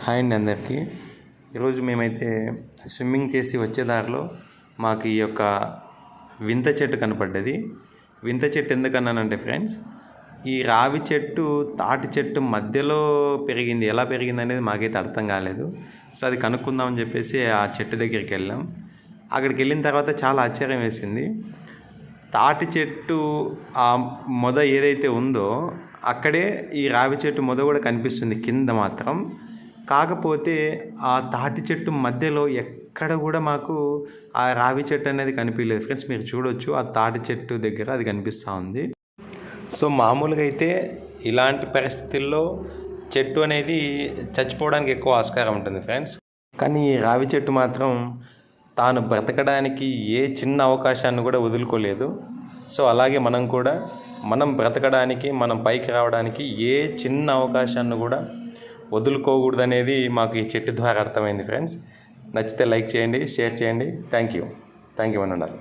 Hi అండి అందరికీ. ఈరోజు మేమైతే స్విమ్మింగ్ చేసి వచ్చే దారిలో మాకు ఈ యొక్క వింత చెట్టు కనపడ్డది. వింత చెట్టు ఎందుకన్నానంటే ఫ్రెండ్స్, ఈ రావి చెట్టు తాటి చెట్టు మధ్యలో పెరిగింది. ఎలా పెరిగింది అనేది మాకైతే అర్థం కాలేదు. సో అది కనుక్కుందామని చెప్పేసి ఆ చెట్టు దగ్గరికి వెళ్ళాం. అక్కడికి వెళ్ళిన తర్వాత చాలా ఆశ్చర్యం వేసింది. తాటి చెట్టు ఆ మొద ఏదైతే ఉందో అక్కడే ఈ రావి చెట్టు మొద కూడా కనిపిస్తుంది కింద మాత్రం. కాకపోతే ఆ తాటి చెట్టు మధ్యలో ఎక్కడ కూడా మాకు ఆ రావి చెట్టు అనేది కనిపించలేదు ఫ్రెండ్స్. మీరు చూడొచ్చు, ఆ తాటి చెట్టు దగ్గర అది కనిపిస్తూ ఉంది. సో మామూలుగా అయితే ఇలాంటి పరిస్థితుల్లో చెట్టు అనేది చచ్చిపోవడానికి ఎక్కువ ఆస్కారం ఉంటుంది ఫ్రెండ్స్. కానీ ఈ రావి చెట్టు మాత్రం తాను బ్రతకడానికి ఏ చిన్న అవకాశాన్ని కూడా వదులుకోలేదు. సో అలాగే మనం బ్రతకడానికి, మనం పైకి రావడానికి ఏ చిన్న అవకాశాన్ని కూడా వదులుకోకూడదనేది మాకు ఈ చెట్టు ద్వారా అర్థమైంది ఫ్రెండ్స్. నచ్చితే లైక్ చేయండి, షేర్ చేయండి. థ్యాంక్ యూ అని అన్నారు.